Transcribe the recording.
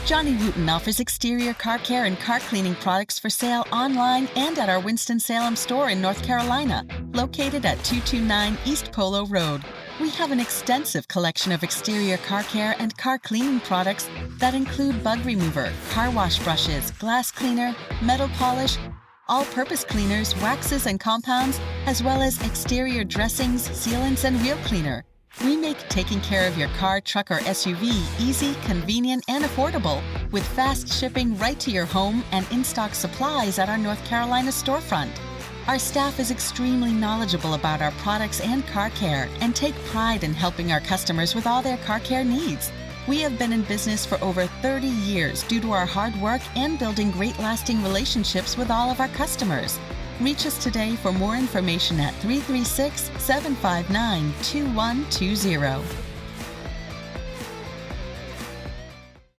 Johnny Wooten offers exterior car care and car cleaning products for sale online and at our Winston-Salem store in North Carolina, located at 229 East Polo Road. We have an extensive collection of exterior car care and car cleaning products that include bug remover, car wash brushes, glass cleaner, metal polish, all-purpose cleaners, waxes and compounds, as well as exterior dressings, sealants, and wheel cleaner. We make taking care of your car, truck, or SUV easy, convenient, and affordable, with fast shipping right to your home and in-stock supplies at our North Carolina storefront. Our staff is extremely knowledgeable about our products and car care and take pride in helping our customers with all their car care needs. We have been in business for over 30 years due to our hard work and building great lasting relationships with all of our customers. Reach us today for more information at 336-759-2120.